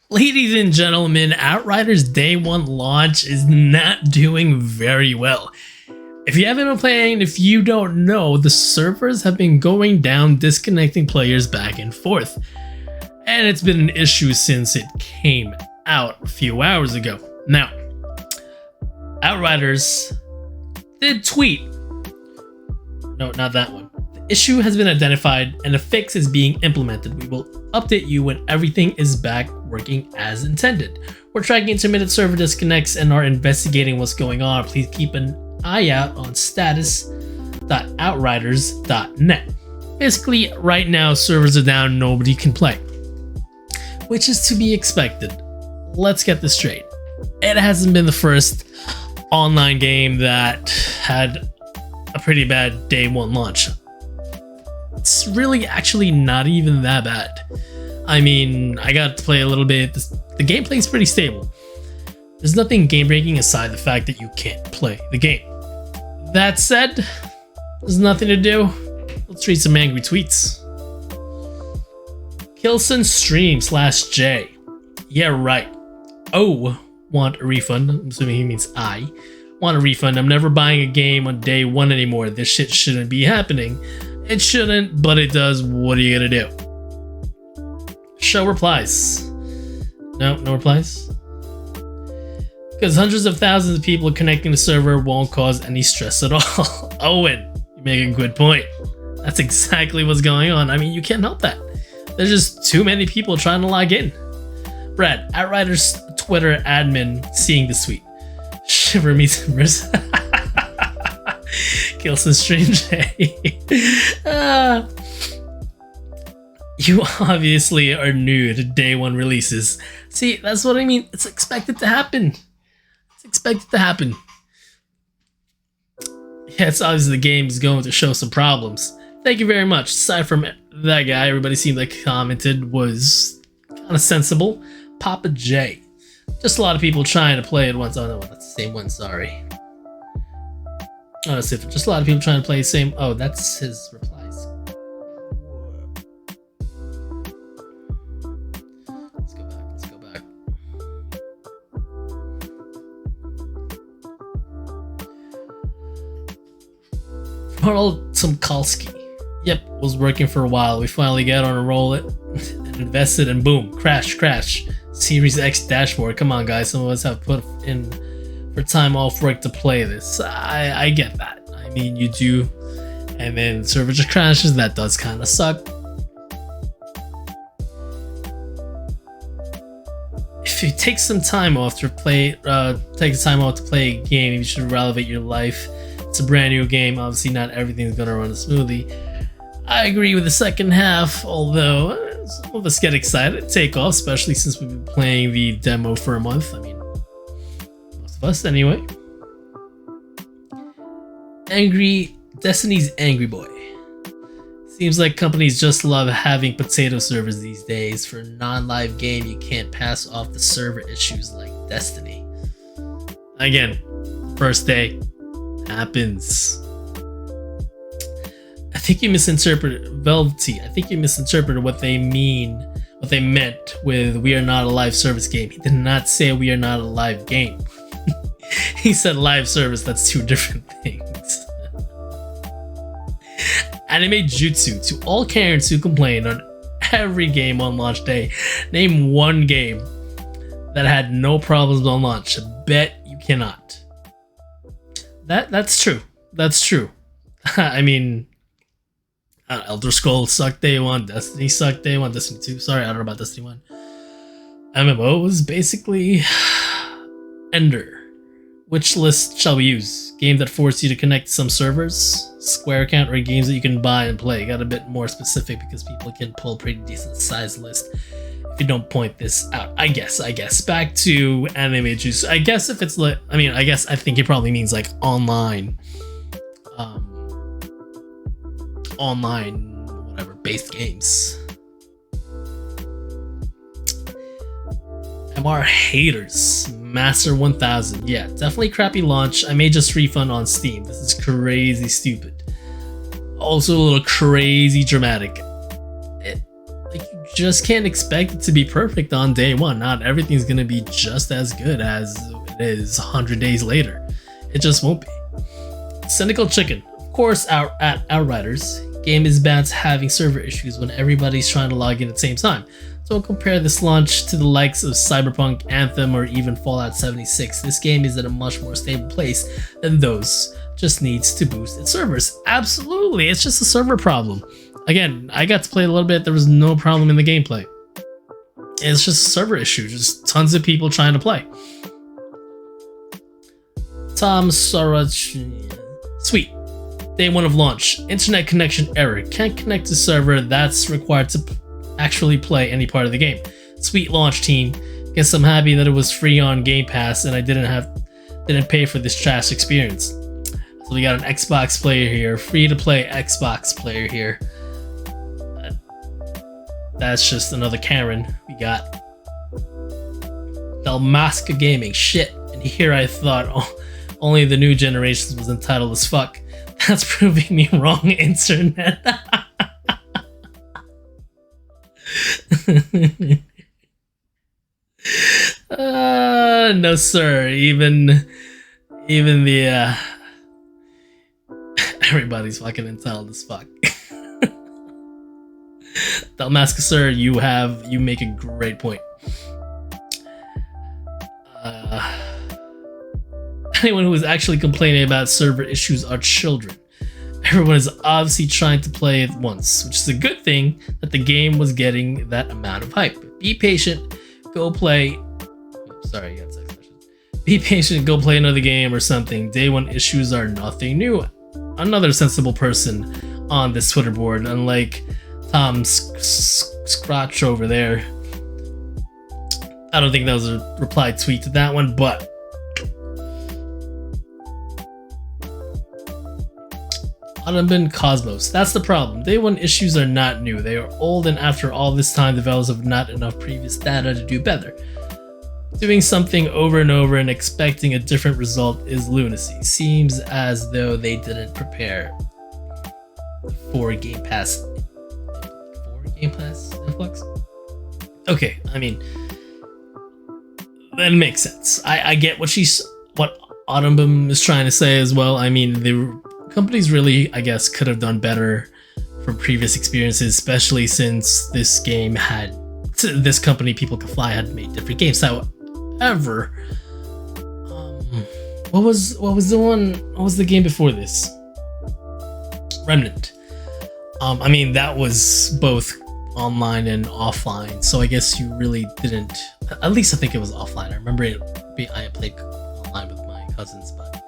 Ladies and gentlemen, Outriders Day 1 launch is not doing very well. If you haven't been playing, if you don't know, the servers have been going down, disconnecting players back and forth. And it's been an issue since it came out a few hours ago. Now, Outriders did tweet. No, not that one. The issue has been identified and a fix is being implemented. We will update you when everything is back working as intended. We're tracking intermittent server disconnects and are investigating what's going on. Please keep an eye out on status.outriders.net. Basically, right now servers are down, nobody can play, which is to be expected. Let's get this straight. It hasn't been the first online game that had a pretty bad day 1 launch. It's really actually not even that bad. I mean, I got to play a little bit. The gameplay is pretty stable. There's nothing game breaking aside the fact that you can't play the game. That said, there's nothing to do. Let's read some angry tweets. Kilson stream /J. Yeah, right. Oh, want a refund. I'm assuming he means I want a refund. I'm never buying a game on day 1 anymore. This shit shouldn't be happening. It shouldn't, but it does. What are you gonna do? Show replies. No replies. Because hundreds of thousands of people connecting the server won't cause any stress at all. Owen, you make a good point. That's exactly what's going on. I mean, you can't help that. There's just too many people trying to log in. Brad, Outriders Twitter admin, seeing this tweet. Shiver me timbers. Kilson stream J. You obviously are new to day 1 releases. See, that's what I mean. It's expected to happen. It's expected to happen. Yeah, it's obvious the game is going to show some problems. Thank you very much. Aside from that guy, everybody seemed like commented was kind of sensible. Papa J. Just a lot of people trying to play it once. Oh no, that's the same one, sorry. Oh, that's different. Just a lot of people trying to play the same. Oh, that's his replies. Let's go back. Ronald Tomkalski. Yep, was working for a while. We finally got on a roll it and invested and boom, crash. Series X dashboard. Come on, guys. Some of us have put in for time off work to play this. I get that. I mean, you do. And then the server just crashes. That does kind of suck. If you take some time off to play, a game, you should elevate your life. It's a brand new game. Obviously, not everything's gonna run smoothly. I agree with the second half, although some of us get excited to take off, especially since we've been playing the demo for a month. I mean, most of us anyway. Destiny's Angry Boy. Seems like companies just love having potato servers these days. For a non-live game, you can't pass off the server issues like Destiny. Again, first day happens. I think you misinterpreted Velvety. I think you misinterpreted what they meant with "we are not a live service game." He did not say we are not a live game. He said live service. That's two different things. Anime Jutsu. To all Karens who complain on every game on launch day, name one game that had no problems on launch. I bet you cannot. That's true. That's true. I mean, Elder Scrolls sucked day 1, Destiny sucked day 1, Destiny 2, sorry, I don't know about Destiny 1. MMO was basically Ender. Which list shall we use? Games that force you to connect to some servers, Square account, or games that you can buy and play? Got a bit more specific because people can pull a pretty decent size list if you don't point this out. I guess. Back to Anime Juice. I guess if it's like, I think it probably means like online. Online, whatever, based games. MR haters. Master 1000. Yeah, definitely crappy launch. I may just refund on Steam. This is crazy stupid. Also a little crazy dramatic. Like, you just can't expect it to be perfect on day one. Not everything's gonna be just as good as it is 100 days later. It just won't be. Cynical Chicken. Of course, at Outriders, game is bad to having server issues when everybody's trying to log in at the same time. Don't compare this launch to the likes of Cyberpunk, Anthem, or even Fallout 76. This game is at a much more stable place than those. Just needs to boost its servers. Absolutely, it's just a server problem. Again, I got to play a little bit, there was no problem in the gameplay. It's just a server issue, just tons of people trying to play. Tom Sorach. Sweet. Day one of launch. Internet connection error. Can't connect to server that's required to actually play any part of the game. Sweet launch, team. Guess I'm happy that it was free on Game Pass and I didn't pay for this trash experience. So we got an Xbox player here, free to play Xbox player here. That's just another Karen we got. Dalmasca Gaming, shit. And here I thought only the new generations was entitled as fuck. That's proving me wrong, internet. No sir, even the everybody's fucking entitled as fuck. Dalmasca sir, you make a great point. Anyone who is actually complaining about server issues are children. Everyone is obviously trying to play it once, which is a good thing that the game was getting that amount of hype. Be patient, go play. Sorry, I got sex questions. Be patient, go play another game or something. Day one issues are nothing new. Another sensible person on this Twitter board, unlike Tom Scratch over there. I don't think that was a reply tweet to that one, but Autumn Cosmos. That's the problem. Day one issues are not new. They are old, and after all this time, developers have not enough previous data to do better. Doing something over and over and expecting a different result is lunacy. Seems as though they didn't prepare for Game Pass. Game Pass influx? Okay, I mean, that makes sense. I get what Autumn is trying to say as well. I mean, the companies really, I guess, could have done better from previous experiences, especially since this game had this company, People Can Fly, had made different games. However, what was the game before this? Remnant. I mean, that was both online and offline, so I guess you really didn't. At least I think it was offline. I remember I played online with my cousins, but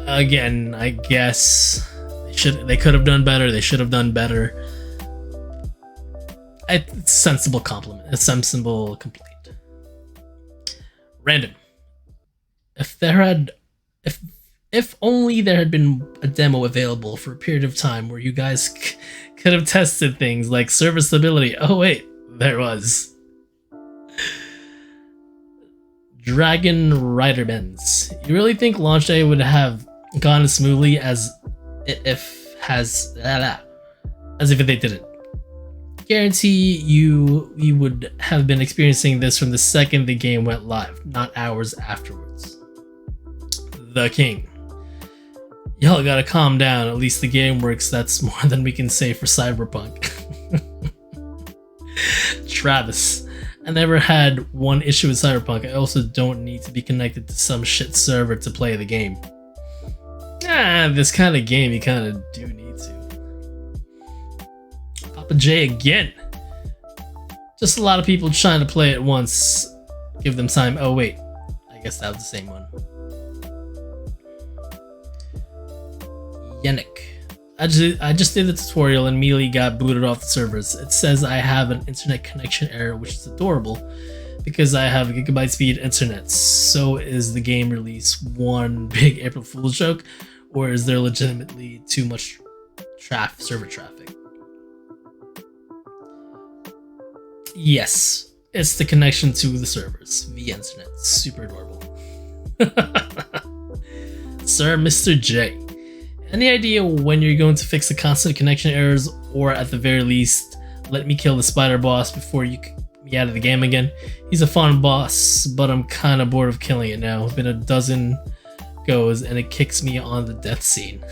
again, I guess they could have done better. They should have done better. It's a sensible compliment. A sensible complaint. Random. If only there had been a demo available for a period of time where you guys could have tested things like server stability. Oh wait, there was. Dragon Rider Benz. You really think launch day would have gone as smoothly as if they didn't? Guarantee you would have been experiencing this from the second the game went live, not hours afterwards. The King. Y'all gotta calm down, at least the game works, that's more than we can say for Cyberpunk. Travis. I never had one issue with Cyberpunk. I also don't need to be connected to some shit server to play the game. This kind of game you kind of do need to. Papa J again. Just a lot of people trying to play it once. Give them time. Oh wait, I guess that was the same one. Yannick. I just did the tutorial and immediately got booted off the servers. It says I have an internet connection error, which is adorable because I have a gigabyte speed internet. So is the game release one big April Fool's joke, or is there legitimately too much server traffic? Yes, it's the connection to the servers via internet. Super adorable. Sir Mr. J. Any idea when you're going to fix the constant connection errors, or at the very least, Let me kill the spider boss before you kick me out of the game again. He's a fun boss, but I'm kind of bored of killing it now. It's been a dozen goes and it kicks me on the death scene.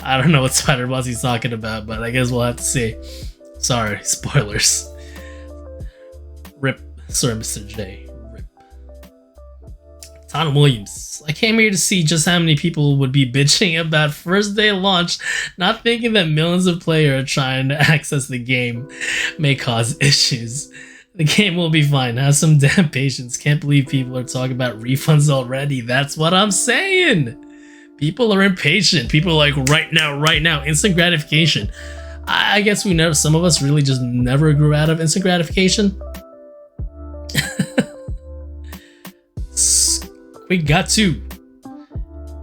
I don't know what spider boss he's talking about, but I guess we'll have to see. Sorry, spoilers. Rip. Sorry, Mr. J. Rip. Tom Williams. I came here to see just how many people would be bitching about first day launch, not thinking that millions of players trying to access the game may cause issues. The game will be fine. Have some damn patience. Can't believe people are talking about refunds already. That's what I'm saying. People are impatient. People are like, right now, instant gratification. I guess some of us really just never grew out of instant gratification. We got to.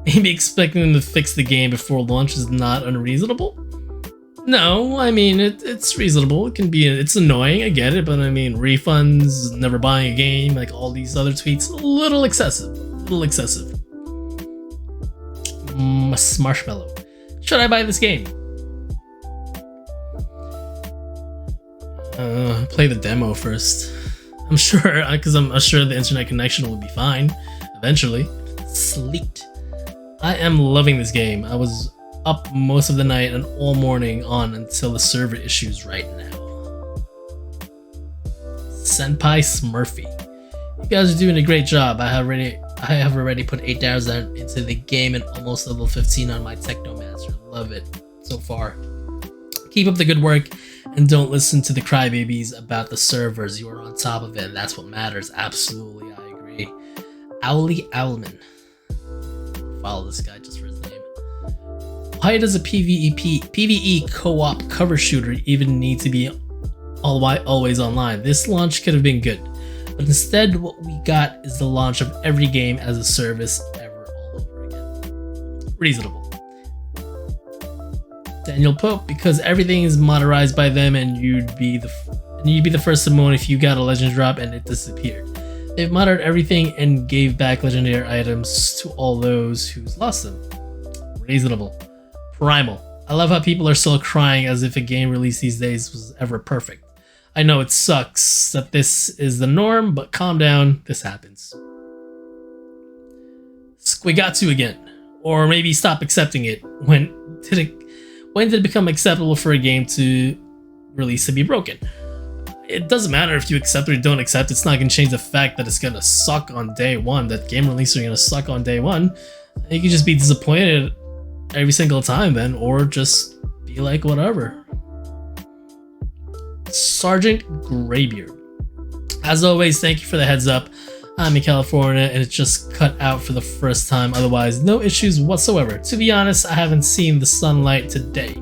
Maybe expecting them to fix the game before launch is not unreasonable. No, I mean, it's reasonable. It's annoying, I get it, but I mean, refunds, never buying a game, like all these other tweets, a little excessive. Marshmallow. Should I buy this game? Play the demo first. I'm sure the internet connection will be fine eventually. Sleet. I am loving this game. I was up most of the night and all morning on until the server issues right now. Senpai Smurfy. You guys are doing a great job. I have already put 8 hours into the game and almost level 15 on my Technomancer. Love it so far. Keep up the good work and don't listen to the crybabies about the servers. You are on top of it. That's what matters. Absolutely, I agree. Owly Owlman. Follow this guy just for his name. Why does a PvE co-op cover shooter even need to be always online? This launch could have been good, but instead what we got is the launch of every game as a service ever all over again. Reasonable. Daniel Pope, because everything is modernized by them and you'd be the first to moan if you got a legend drop and it disappeared. They've modded everything and gave back legendary items to all those who's lost them. Reasonable. Primal. I love how people are still crying as if a game released these days was ever perfect. I know it sucks that this is the norm, but calm down, this happens. Squigatu again. Or maybe stop accepting it. When did it become acceptable for a game to release to be broken? It doesn't matter if you accept or you don't accept. It's not going to change the fact that it's going to suck on day one. That game releases are going to suck on day one. You can just be disappointed every single time then, or just be like, whatever. Sergeant Graybeard. As always, thank you for the heads up. I'm in California and it just cut out for the first time. Otherwise, no issues whatsoever. To be honest, I haven't seen the sunlight today.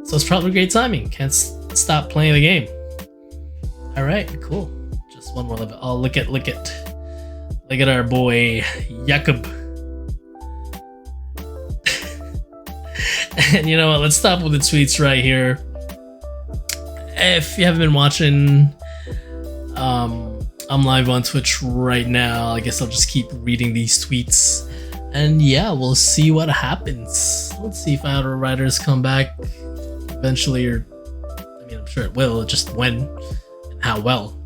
So it's probably great timing. Can't stop playing the game. Alright, cool. Just one more level. Oh, look at our boy, Jakob. And you know what, let's stop with the tweets right here. If you haven't been watching, I'm live on Twitch right now. I guess I'll just keep reading these tweets. And yeah, we'll see what happens. Let's see if Outriders come back eventually, or I mean, I'm sure it will, just when and how well.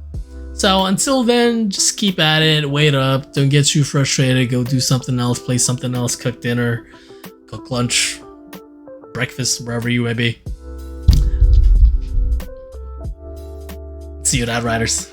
So until then, just keep at it, wait up, don't get too frustrated, go do something else, play something else, cook dinner, cook lunch, breakfast, wherever you may be. See you at Outriders.